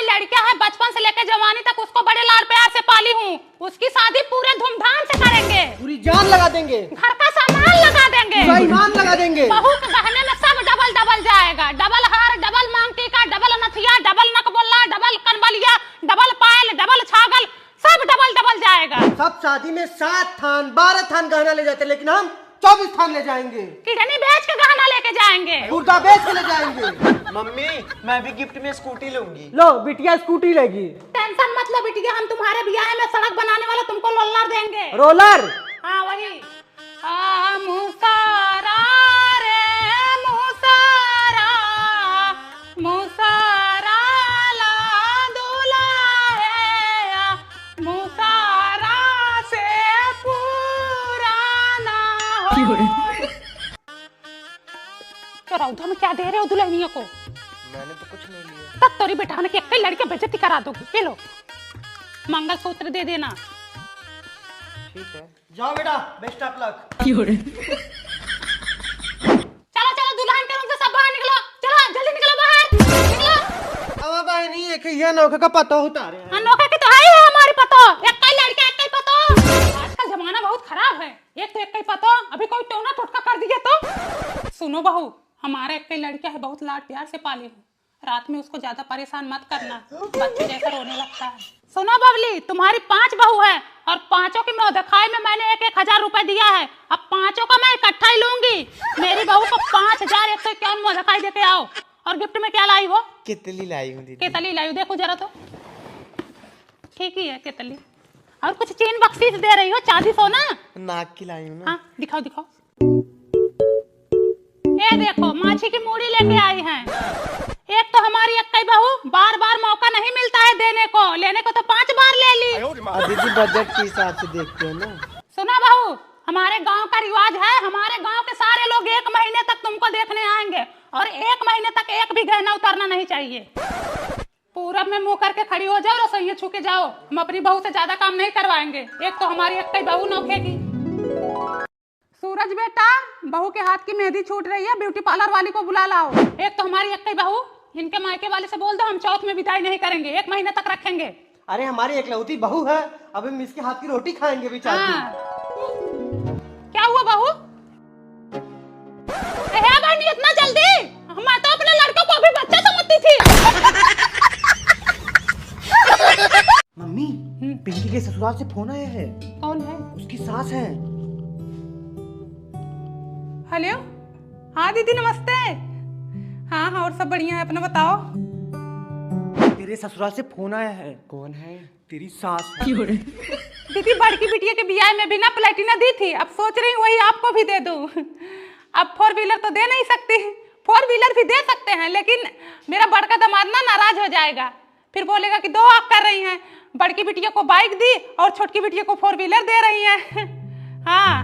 लड़कियां है, बचपन से लेकर जवानी तक उसको बड़े लाड प्यार से पाली हूँ। उसकी शादी पूरे धूमधाम से करेंगे, पूरी जान लगा देंगे, घर का सामान लगा देंगे, पूरा ईमान लगा देंगे। बहू के गहने में सब डबल डबल जाएगा, डबल हार, डबल मांग टीका, डबल नथिया, डबल नकबोला, डबल कनबलिया, डबल पायल, डबल छागल, सब डबल डबल जाएगा। सब शादी में 7 थान 12 थान गहना ले जाते, लेकिन हम 24 थान ले जाएंगे। किडनी बेच के गहना लेके जाएंगे, मुर्गा बेच के ले जाएंगे। मम्मी मैं भी गिफ्ट में स्कूटी लूंगी। लो बिटिया स्कूटी लेगी। टेंशन मत लो बिटिया, हम तुम्हारे ब्याह में सड़क बनाने वाला तुमको रोलर देंगे। रोलर? हाँ वही। मुसारा रे मुसारा, मुसारा ला दुल्हा, मुसारा से पुराना हो। तो रौदा में क्या दे रहे हो दुल्हनियों को? मैंने तो कुछ नहीं लिया। तब तोरी बेटा ने एक लड़के बेइज्जती करा दोगी। ये लो मंगलसूत्र दे देना। ठीक है, जाओ बेटा, बेस्ट ऑफ लक। चलो चलो दुल्हन के रूम से सब बाहर निकलो, चलो जल्दी निकलो बाहर, निकलो। अब बहनी एक ये नौके का पता उतारे हैं। अनोखा की तो है ही है हमारी पतो, एक कई लड़के एक कई पतो। आजकल जमाना बहुत खराब है, एक तो एक कई पतो, अभी कोई टोना टोटका कर दिया तो। सुनो बहू, हमारा एक कई लड़का है, बहुत लाड प्यार से पाली हूँ। रात में उसको ज्यादा परेशान मत करना, बच्चे जैसा रोने लगता है। सुनो बबली, तुम्हारी 5 बहू है और 5 की मौदखाई में मैंने 1,000 रुपए दिया है। अब 5 का मैं इकट्ठा ही लूंगी। मेरी बहू को 5,151 मौदखाई देके आओ। और गिफ्ट में क्या लाई हो? केतली लाई हूँ दीदी। केतली लाई हो, देखो जरा तो ठीक ही है केतली। और कुछ चीन बख्शीश दे रही हो, चांदी सोना? नाक की लाई हूँ ना। हाँ दिखाओ दिखाओ। ये देखो माछी की मूड़ी लेके आई हैं। एक तो हमारी अक्कई बहू, बार बार मौका नहीं मिलता है देने को, लेने को तो 5 बार ले ली। दीदी बजट के हिसाब से देखते हैं ना। सुना बहू, हमारे गांव का रिवाज है, हमारे गांव के सारे लोग 1 महीने तक तुमको देखने आएंगे और 1 महीने तक एक भी गहना उतारना नहीं चाहिए। पूरब में मुंह करके खड़ी हो जाओ, रसोइया छू के जाओ। हम अपनी बहू से ज्यादा काम नहीं करवाएंगे। एक तो हमारी अक्कई बहू नौखे की। सूरज बेटा, बहू के हाथ की मेहंदी छूट रही है, ब्यूटी पार्लर वाली को बुला लाओ। एक तो हमारी अक्कई बहू, इनके मायके वाले से बोल दो हम चौथ में विदाई नहीं करेंगे, 1 महीने तक रखेंगे। अरे हमारी एकलौती बहू है, अब हम इसके हाथ की रोटी खाएंगे बेचारी। हाँ। क्या हुआ बहू? है बहनी इतना जल्दी? मैं तो अपने लड़कों को अभी बच्चा समझती थी। मम्मी, पिंकी के ससुराल से फोन आया है। कौन है? उसकी सास है। हेलो, हाँ दीदी नमस्ते। हाँ हाँ और सब बढ़िया है, अपना बताओ। तेरे ससुराल से फोन आया है। कौन है? तेरी सास है। दीदी बड़की बिटिया के ब्याह में बिना प्लेटिना दी थी, अब सोच रही हूँ वही आपको भी दे दूँ। अब 4 व्हीलर तो दे नहीं सकती, 4 व्हीलर भी दे सकते हैं, लेकिन मेरा बड़का दामाद ना नाराज हो जाएगा, फिर बोलेगा कि 2 आप कर रही हैं। बड़की बिटिया को बाइक दी और छोटकी बिटिया को 4 व्हीलर दे रही हैं। हाँ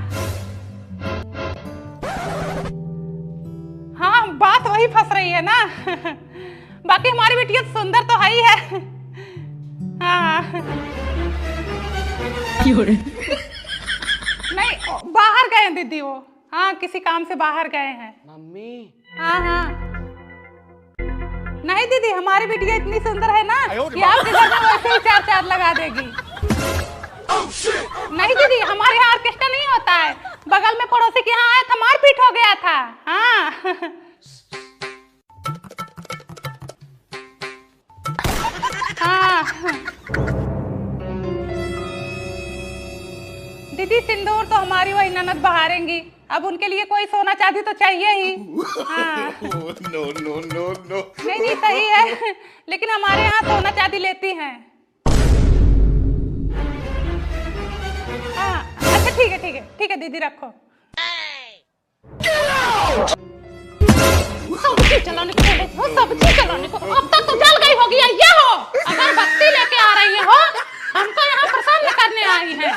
हाँ बात वही फंस रही है ना। बाकी हमारी बिटिया सुंदर तो है ही है। हाँ नहीं बाहर गए हैं दीदी वो, हाँ किसी काम से बाहर गए हैं। मम्मी हाँ हाँ नहीं दीदी, हमारी बिटिया इतनी सुंदर है ना कि आपके घर में वैसे ही 4 लगा देगी। नहीं दीदी, हमारे यहाँ ऑर्केस्ट्रा नहीं होता है, बगल में पड़ोसी के यहाँ आया था, मारपीट हो गया था। हाँ हाँ दीदी सिंदूर तो हमारी वही ननद बहारेंगी, अब उनके लिए कोई सोना चांदी तो चाहिए ही। हाँ नो नो नो नो। नहीं नहीं सही है, लेकिन हमारे यहाँ सोना चांदी लेती हैं। हाँ अच्छा ठीक है ठीक है ठीक है दीदी रखो। सब्जी चलाने को बोले थे, सब्जी चलाने को, अब तक तो जल गई होगी। ये हो अगर बत्ती लेके आ रही हो, हमको यहाँ प्रसन्न करने आई है।